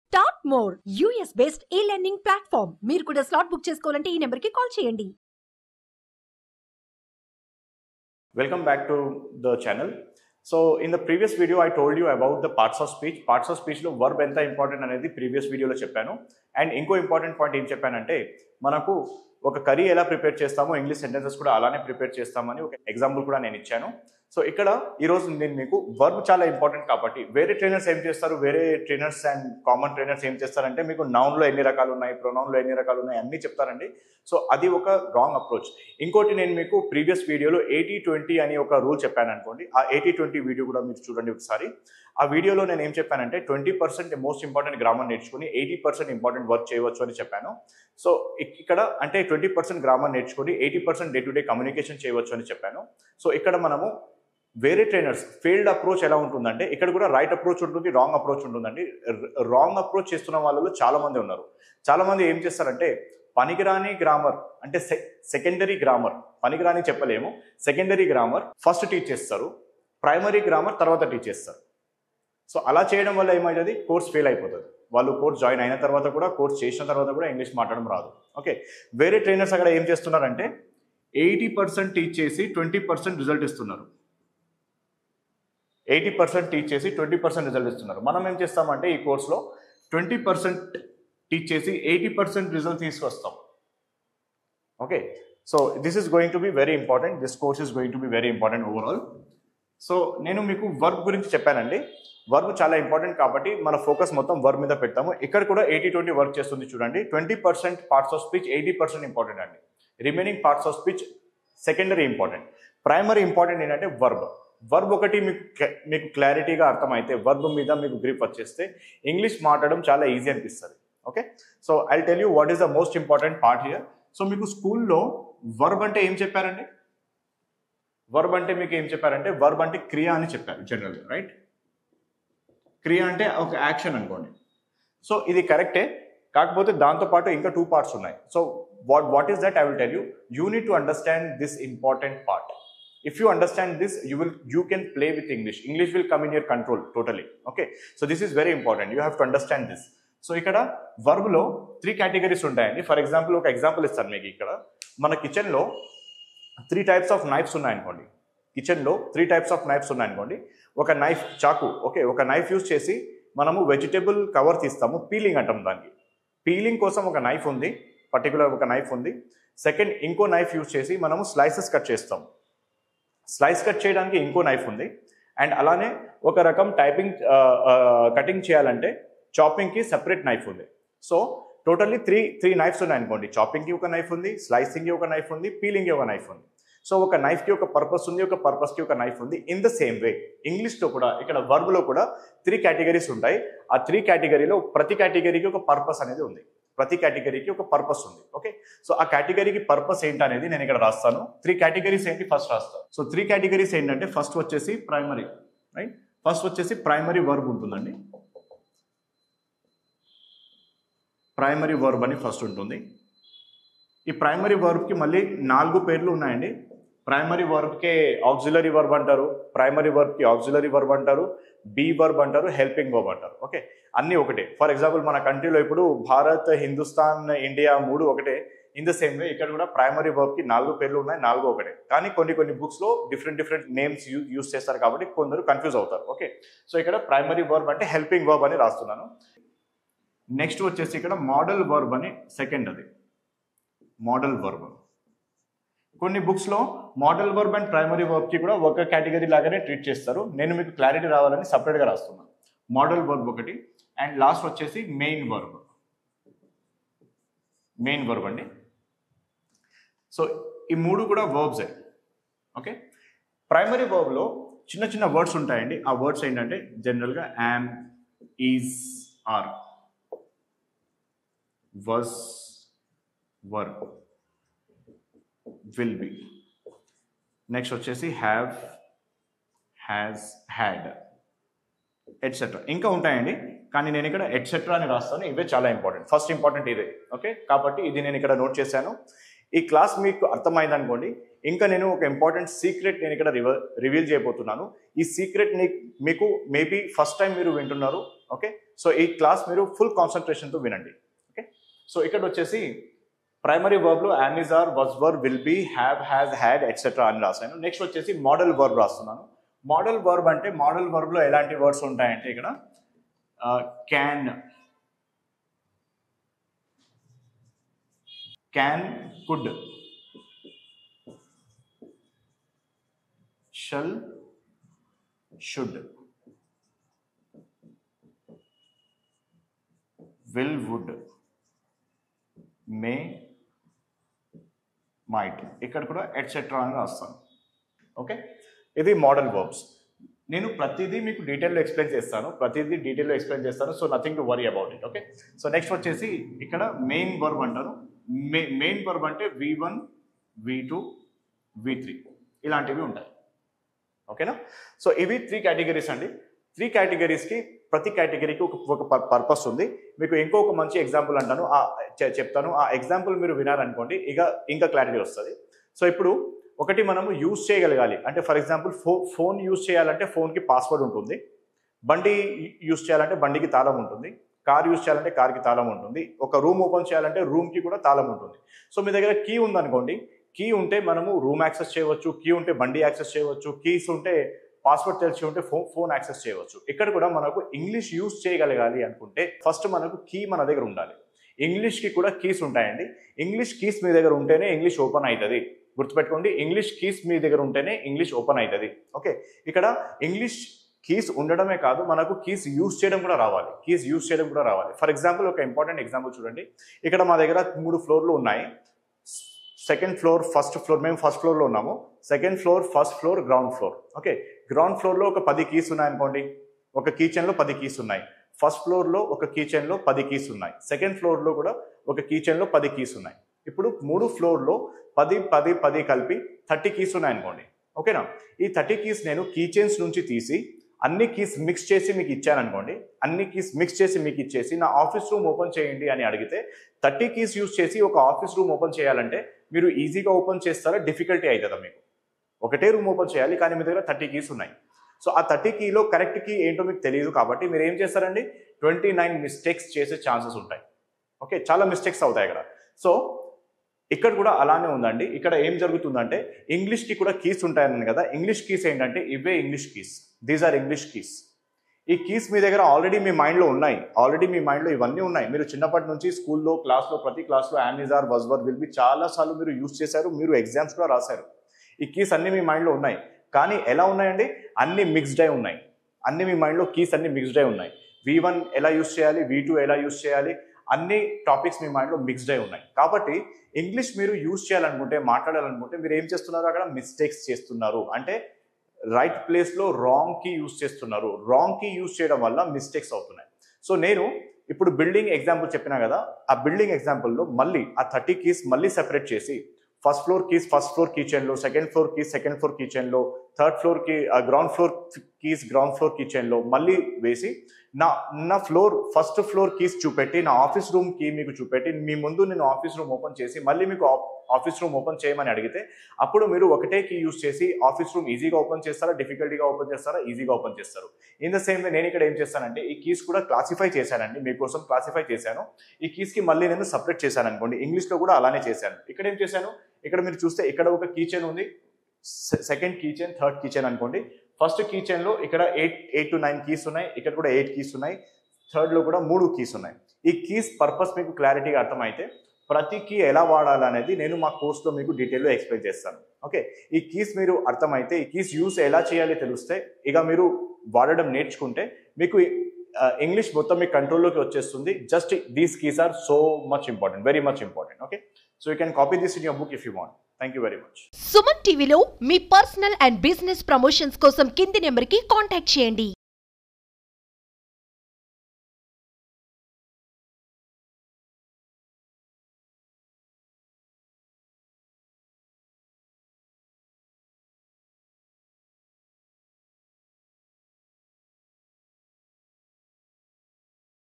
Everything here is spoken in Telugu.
Start more US based e-learning platform. మీరు కూడా స్లాట్ బుక్ చేసుకోవాలంటే ఈ నెంబర్కి కాల్ చేయండి. Welcome back to the channel. So in the previous video I told you about the parts of speech. Parts of speech లో verb ఎంత ఇంపార్టెంట్ అనేది ప్రీవియస్ వీడియోలో చెప్పాను. అండ్ ఇంకో ఇంపార్టెంట్ పాయింట్ ఏం చెప్పానంటే మనకు ఒక కర్రీ ఎలా ప్రిపేర్ చేస్తామో ఇంగ్లీష్ సెంటెన్సెస్ కూడా అలానే ప్రిపేర్ చేస్తామని ఒక ఎగ్జాంపుల్ కూడా నేను ఇచ్చాను. సో ఇక్కడ ఈరోజు నేను మీకు వర్బ్ చాలా ఇంపార్టెంట్ కాబట్టి వేరే ట్రైనర్స్ ఏం చేస్తారు, వేరే ట్రైనర్స్ అండ్ కామన్ ట్రైనర్స్ ఏం చేస్తారంటే మీకు నౌన్లో ఎన్ని రకాలు ఉన్నాయి, ప్రొనౌన్లో ఎన్ని రకాలు ఉన్నాయి అన్నీ చెప్తారండి. సో అది ఒక రాంగ్ అప్రోచ్. ఇంకోటి నేను మీకు ప్రీవియస్ వీడియోలో 80-20 అని ఒక రూల్ చెప్పాను అనుకోండి. ఆ 80-20 వీడియో కూడా మీరు చూడండి ఒకసారి. ఆ వీడియోలో నేను ఏం చెప్పానంటే 20% మోస్ట్ ఇంపార్టెంట్ గ్రామర్ నేర్చుకుని 80% ఇంపార్టెంట్ వర్క్ చేయవచ్చు అని చెప్పాను. సో ఇక్కడ అంటే 20% గ్రామర్ నేర్చుకుని 80% డే టు డే కమ్యూనికేషన్ చేయవచ్చు అని చెప్పాను. సో ఇక్కడ మనము వేరే ట్రైనర్స్ ఫెయిల్డ్ అప్రోచ్ ఎలా ఉంటుందంటే ఇక్కడ కూడా రైట్ అప్రోచ్ ఉంటుంది, రాంగ్ అప్రోచ్ ఉంటుందండి. రాంగ్ అప్రోచ్ చేస్తున్న వాళ్ళలో చాలా మంది ఉన్నారు. చాలా మంది ఏం చేస్తారంటే పనికిరాని గ్రామర్ అంటే సెకండరీ గ్రామర్, పనికిరాని చెప్పలేము, సెకండరీ గ్రామర్ ఫస్ట్ టీచ్ చేస్తారు, ప్రైమరీ గ్రామర్ తర్వాత టీచ్ చేస్తారు. సో అలా చేయడం వల్ల ఏమవుతుంది, కోర్స్ ఫెయిల్ అయిపోతుంది. వాళ్ళు కోర్స్ జాయిన్ అయిన తర్వాత కూడా, కోర్స్ చేసిన తర్వాత కూడా ఇంగ్లీష్ మాట్లాడడం రాదు. ఓకే, వేరే ట్రైనర్స్ అక్కడ ఏం చేస్తున్నారంటే 80% టీచ్ చేసి 20% రిజల్ట్ ఇస్తున్నారు. 80% టీచ్ చేసి 20% రిజల్ట్ ఇస్తున్నారు. మనం ఏం చేస్తామంటే ఈ కోర్సులో 20% టీచ్ చేసి 80% రిజల్ట్ తీసుకొస్తాం. Okay, so this is going to be very important. This course is going to be very important overall. So నేను మీకు వర్బ్ గురించి చెప్పానండి. వర్బ్ చాలా ఇంపార్టెంట్ కాబట్టి మన ఫోకస్ మొత్తం వర్బ్ మీద పెడతాము. ఇక్కడ కూడా 80-20 వర్క్ చేస్తుంది చూడండి. 20% పార్ట్స్ ఆఫ్ స్పీచ్ 80% ఇంపార్టెంట్ అండి. Remaining parts of speech secondary important. Primary important ఏంటంటే వర్బ్. వర్బ్ ఒకటి మీకు క్లారిటీగా అర్థమైతే, వర్బ్ మీద మీకు గ్రిప్ వచ్చేస్తే ఇంగ్లీష్ మాట్లాడడం చాలా ఈజీ అనిపిస్తుంది. Okay, so I tell you what is the most important part here. So మీకు స్కూల్లో వర్బ్ అంటే ఏం చెప్పారండి? వర్బ్ అంటే మీకు ఏం చెప్పారంటే వర్బ్ అంటే క్రియ అని చెప్పారు జనరల్గా, రైట్? క్రియ అంటే ఒక యాక్షన్ అనుకోండి. సో ఇది కరెక్టే, కాకపోతే దాంతోపాటు ఇంకా 2 పార్ట్స్ ఉన్నాయి. So what is that? I will tell you. You need to understand this important part. If you understand this, you can play with English. English will come in your control totally. Okay, so this is very important. You have to understand this. So ikkada verb lo 3 categories untayandi. For example, oka example istanu meeku. Ikkada mana kitchen lo 3 types of knives unnai anukondi. Kitchen lo 3 types of knives unnai anukondi. Oka knife chaku, okay, oka knife use chesi manamu vegetable cover తీస్తాము, peeling అంటాం దానికి. Peeling కోసం ఒక knife ఉంది, పర్టికులర్ ఒక knife ఉంది. సెకండ్ ఇంకో knife యూస్ చేసి మనము స్లైసెస్ కట్ చేస్తాం. స్లైస్ కట్ చేయడానికి ఇంకో నైఫ్ ఉంది. అండ్ అలానే ఒక రకం కటింగ్ చేయాలంటే చాపింగ్కి సెపరేట్ నైఫ్ ఉంది. సో టోటల్లీ త్రీ నైఫ్స్ ఉన్నాయి అనుకోండి. చాపింగ్కి ఒక నైఫ్ ఉంది, స్లైసింగ్కి ఒక నైఫ్ ఉంది, పీలింగ్కి ఒక నైఫ్ ఉంది. సో ఒక నైఫ్కి ఒక పర్పస్ ఉంది, ఒక పర్పస్కి ఒక నైఫ్ ఉంది. ఇన్ ద సేమ్ వే ఇంగ్లీష్లో కూడా ఇక్కడ వర్బ్లో కూడా 3 కేటగిరీస్ ఉంటాయి. ఆ 3 కేటగిరీలో ప్రతి కేటగిరీకి ఒక పర్పస్ అనేది ఉంది. ప్రతి కేటగిరీకి ఒక పర్పస్ ఉంది. ఓకే, సో ఆ కేటగిరీకి పర్పస్ ఏంటనేది నేను ఇక్కడ రాస్తాను. 3 కేటగిరీస్ ఏంటి ఫస్ట్ రాస్తాను. సో 3 కేటగిరీస్ ఏంటంటే ఫస్ట్ వచ్చేసి ప్రైమరీ, రైట్? ఫస్ట్ వచ్చేసి ప్రైమరీ వర్బ్ ఉంటుందండి. ప్రైమరీ వర్బ్ అని ఫస్ట్ ఉంటుంది. ఈ ప్రైమరీ వర్బ్కి మళ్ళీ 4 పేర్లు ఉన్నాయండి. ప్రైమరీ వర్బ్కే ఆక్సిలరీ వర్బ్ అంటారు, ప్రైమరీ వర్బ్కి ఆక్సిలరీ వర్బ్ అంటారు, బీ వర్బ్ అంటారు, హెల్పింగ్ వర్బ్ అంటారు. ఓకే, అన్నీ ఒకటే. ఫర్ ఎగ్జాంపుల్ మన కంట్రీలో ఇప్పుడు భారత్, హిందుస్థాన్, ఇండియా 3 ఒకటే. ఇన్ ద సేమ్ వే ఇక్కడ కూడా ప్రైమరీ వర్బ్కి 4 పేర్లు ఉన్నాయి, 4 ఒకటే. కానీ కొన్ని బుక్స్లో డిఫరెంట్ నేమ్స్ యూస్ చేస్తారు కాబట్టి కొందరు కన్ఫ్యూజ్ అవుతారు. ఓకే, సో ఇక్కడ ప్రైమరీ వర్బ్ అంటే హెల్పింగ్ వర్బ్ అని రాస్తున్నాను. నెక్స్ట్ వచ్చేసి ఇక్కడ మోడల్ వర్బ్ అని సెకండ్, అది మోడల్ వర్బ్. కొన్ని బుక్స్లో మోడల్ వర్బ్ అండ్ ప్రైమరీ వర్బ్కి కూడా ఒక కేటగిరీ లాగానే ట్రీట్ చేస్తారు. నేను మీకు క్లారిటీ రావాలని సపరేట్గా రాస్తున్నాను. మోడల్ వర్బ్ ఒకటి, అండ్ లాస్ట్ వచ్చేసి మెయిన్ వర్బ్. మెయిన్ వర్బ్ అండి. సో ఈ 3 కూడా వర్బ్సే. ఓకే, ప్రైమరీ వర్బ్లో చిన్న వర్డ్స్ ఉంటాయండి. ఆ వర్డ్స్ ఏంటంటే జనరల్గా am, is, are, was, were, will be. Next వచ్చేసి హ్యావ్, హ్యాస్, హ్యాడ్, ఎట్సెట్రా. ఇంకా ఉంటాయండి, కానీ నేను ఇక్కడ ఎట్సెట్రా అని రాస్తాను. ఇవే చాలా ఇంపార్టెంట్. ఫస్ట్ ఇంపార్టెంట్ ఇదే. ఓకే, కాబట్టి ఇది నేను ఇక్కడ నోట్ చేశాను. ఈ క్లాస్ మీకు అర్థమైంది అనుకోండి. ఇంకా నేను ఒక ఇంపార్టెంట్ సీక్రెట్ నేను ఇక్కడ రివీల్ చేయబోతున్నాను. ఈ సీక్రెట్ మీకు మేబీ ఫస్ట్ టైం మీరు వింటున్నారు. ఓకే, సో ఈ క్లాస్ మీరు ఫుల్ కాన్సన్ట్రేషన్తో వినండి. ఓకే, సో ఇక్కడ వచ్చేసి ప్రైమరీ వర్బ్లో am, is, are, was, were, will be, have, has, had etcetera అని రాశాను. నెక్స్ట్ వచ్చేసి మోడల్ వర్బ్ రాస్తున్నాను. మోడల్ వర్బ్ అంటే మోడల్ వర్బ్లో ఎలాంటి వర్డ్స్ ఉంటాయంటే ఇక్కడ can, could, shall, should, will, would, may, might, ఇక్కడ కూడా ఎట్సెట్రా అని రాస్తాను. ఓకే, ఇది మోడల్ వర్బ్స్. నేను ప్రతిదీ మీకు డీటెయిల్లో ఎక్స్ప్లెయిన్ చేస్తాను, so nothing to worry about it. Okay, so next వచ్చేసి ఇక్కడ మెయిన్ వర్బ్ అంటారు. మెయిన్ వర్బ్ అంటే V1, V2, V3 ఇలాంటివి ఉంటాయి. ఓకేనా, సో ఇవి 3 కేటగిరీస్ అండి. 3 కేటగిరీస్కి ప్రతి కేటగిరీకి ఒక పర్పస్ ఉంది. మీకు ఇంకొక మంచి ఎగ్జాంపుల్ అంటాను, చెప్తాను. ఆ ఎగ్జాంపుల్ మీరు వినారనుకోండి ఇంకా క్లారిటీ వస్తుంది. సో ఇప్పుడు ఒకటి మనము యూజ్ చేయగలగాలి అంటే, ఫర్ ఎగ్జాంపుల్ ఫోన్ యూజ్ చేయాలంటే ఫోన్కి పాస్వర్డ్ ఉంటుంది, బండి యూజ్ చేయాలంటే బండికి తాళం ఉంటుంది, కార్ యూజ్ చేయాలంటే కార్కి తాళం ఉంటుంది, ఒక రూమ్ ఓపెన్ చేయాలంటే రూమ్కి కూడా తాళం ఉంటుంది. సో మీ దగ్గర కీ ఉందనుకోండి, కీ ఉంటే మనము రూమ్ యాక్సెస్ చేయవచ్చు, కీ ఉంటే బండి యాక్సెస్ చేయవచ్చు, కీస్ ఉంటే పాస్వర్డ్ తెలిసి ఉంటే ఫోన్ యాక్సెస్ చేయవచ్చు. ఇక్కడ కూడా మనకు ఇంగ్లీష్ యూజ్ చేయగలగాలి అనుకుంటే ఫస్ట్ మనకు కీ మన దగ్గర ఉండాలి. ఇంగ్లీష్కి కూడా కీస్ ఉంటాయండి. ఇంగ్లీష్ కీస్ మీ దగ్గర ఉంటేనే ఇంగ్లీష్ ఓపెన్ అవుతుంది. గుర్తుపెట్టుకోండి, ఇంగ్లీష్ కీస్ మీ దగ్గర ఉంటేనే ఇంగ్లీష్ ఓపెన్ అవుతుంది. ఓకే, ఇక్కడ ఇంగ్లీష్ కీస్ ఉండడమే కాదు, మనకు కీస్ యూజ్ చేయడం కూడా రావాలి. ఫర్ ఎగ్జాంపుల్ ఒక ఇంపార్టెంట్ ఎగ్జాంపుల్ చూడండి. ఇక్కడ మా దగ్గర 3 ఫ్లోర్లు ఉన్నాయి. సెకండ్ ఫ్లోర్, ఫస్ట్ ఫ్లోర్, మేము ఫస్ట్ ఫ్లోర్లో ఉన్నాము. Second floor, first floor, ground floor. Okay, ground ఫ్లోర్లో ఒక 10 కీస్ ఉన్నాయి అనుకోండి. ఒక కీచెన్లో 10 కీస్ ఉన్నాయి. ఫస్ట్ ఫ్లోర్లో ఒక కీచెన్లో 10 కీస్ ఉన్నాయి. సెకండ్ ఫ్లోర్లో కూడా ఒక కీచెన్లో 10 కీస్ ఉన్నాయి. ఇప్పుడు 3 ఫ్లోర్లో 10 కలిపి 30 కీస్ ఉన్నాయి అనుకోండి. ఓకేనా, ఈ 30 కీస్ నేను కీచెన్స్ నుంచి తీసి అన్ని కీస్ మిక్స్ చేసి మీకు ఇచ్చాను అనుకోండి. అన్ని కీస్ మిక్స్ చేసి మీకు ఇచ్చేసి నా ఆఫీస్ రూమ్ ఓపెన్ చేయండి అని అడిగితే 30 కీస్ యూజ్ చేసి ఒక ఆఫీస్ రూమ్ ఓపెన్ చేయాలంటే మీరు ఈజీగా ఓపెన్ చేస్తారా, డిఫికల్టీ అవుతుందా? మీకు ఒకటే రూమ్ ఓపెన్ చేయాలి, కానీ మీ దగ్గర 30 కీస్ ఉన్నాయి. సో ఆ 30 కీలో కరెక్ట్ కీ ఏంటో మీకు తెలియదు కాబట్టి మీరు ఏం చేస్తారండి, 29 మిస్టేక్స్ చేసే ఛాన్సెస్ ఉంటాయి. ఓకే, చాలా మిస్టేక్స్ అవుతాయి ఇక్కడ. సో ఇక్కడ కూడా అలానే ఉందండి. ఇక్కడ ఏం జరుగుతుందంటే ఇంగ్లీష్కి కూడా కీస్ ఉంటాయని కదా, ఇంగ్లీష్ కీస్ ఏంటంటే ఇవే English keys, these are English keys. ఈ కీస్ మీ దగ్గర ఆల్రెడీ మీ మైండ్లో ఉన్నాయి, ఇవన్నీ ఉన్నాయి. మీరు చిన్నప్పటి నుంచి స్కూల్లో, క్లాస్లో, ప్రతి క్లాస్లో am, is, are, was, were, will be చాలాసార్లు మీరు యూజ్ చేశారు, మీరు ఎగ్జామ్స్ కూడా రాశారు. ఈ కీస్ అన్ని మీ మైండ్లో ఉన్నాయి, కానీ ఎలా ఉన్నాయండి, అన్ని మిక్స్డ్ అయి ఉన్నాయి. అన్ని మీ మైండ్లో కీస్ అన్ని మిక్స్డ్ అయి ఉన్నాయి. V1 ఎలా యూజ్ చేయాలి, V2 ఎలా యూజ్ చేయాలి, అన్ని టాపిక్స్ మీ మైండ్లో మిక్స్డ్ అయి ఉన్నాయి. కాబట్టి ఇంగ్లీష్ మీరు యూజ్ చేయాలనుకుంటే, మాట్లాడాలనుకుంటే మీరు ఏం చేస్తున్నారు, అక్కడ మిస్టేక్స్ చేస్తున్నారు. అంటే రైట్ ప్లేస్లో రాంగ్ కీ యూజ్ చేస్తున్నారు. రాంగ్ కీ యూజ్ చేయడం వల్ల మిస్టేక్స్ అవుతున్నాయి. సో నేను ఇప్పుడు బిల్డింగ్ ఎగ్జాంపుల్ చెప్పినా కదా, ఆ బిల్డింగ్ ఎగ్జాంపుల్లో మళ్ళీ ఆ 30 కీస్ మళ్ళీ సెపరేట్ చేసి first floor keys first floor కిచెన్లో, second floor keys second floor కిచెన్లో, థర్డ్ ఫ్లోర్ కి ground floor keys ground floor కిచెన్లో మళ్ళీ వేసి నా ఫ్లోర్ ఫస్ట్ ఫ్లోర్ కీస్ చూపెట్టి, నా ఆఫీస్ రూమ్ కీ మీకు చూపెట్టి, మీ ముందు నేను ఆఫీస్ రూమ్ ఓపెన్ చేసి మళ్ళీ మీకు ఆఫీస్ రూమ్ ఓపెన్ చేయమని అడిగితే అప్పుడు మీరు ఒకటే కీ యూజ్ చేసి ఆఫీస్ రూమ్ ఈజీగా ఓపెన్ చేస్తారా, డిఫికల్టీగా ఓపెన్ చేస్తారా, ఈజీగా ఓపెన్ చేస్తారు. ఇన్ ద సేమ్ వే నేను ఇక్కడ ఏం చేస్తానంటే ఈ కీస్ కూడా క్లాసిఫై చేశానండి, మీకోసం క్లాసిఫై చేశాను. ఈ కీస్కి మళ్ళీ నేను సపరేట్ చేశాను అనుకోండి. ఇంగ్లీష్లో కూడా అలానే చేశాను. ఇక్కడ ఏం చేశాను, ఇక్కడ మీరు చూస్తే ఇక్కడ ఒక కీచెన్ ఉంది, సెకండ్ కీచెన్, థర్డ్ కీచెన్ అనుకోండి. ఫస్ట్ కీచెన్లో ఇక్కడ 8 to 9 కీస్ ఉన్నాయి, ఇక్కడ కూడా 8 కీస్ ఉన్నాయి, థర్డ్లో కూడా 3 కీస్ ఉన్నాయి. ఈ కీస్ పర్పస్ మీకు క్లారిటీగా అర్థమైతే ప్రతి కీ ఎలా వాడాలనేది నేను మా కోర్స్లో మీకు డీటెయిల్గా ఎక్స్ప్లెయిన్ చేస్తాను. ఓకే, ఈ కీస్ మీరు అర్థమైతే, ఈ కీస్ యూస్ ఎలా చేయాలి తెలిస్తే, ఇక మీరు వాడడం నేర్చుకుంటే మీకు ఇంగ్లీష్ మొత్తం మీ కంట్రోల్లోకి వచ్చేస్తుంది. Just these keys are so much important, very much important. Okay, so you can copy this in your book if you want. Thank you very much. Suman టీవీలో మీ పర్సనల్ అండ్ బిజినెస్ ప్రమోషన్స్ కోసం కింది నెంబర్కి కాంటాక్ట్ చేయండి.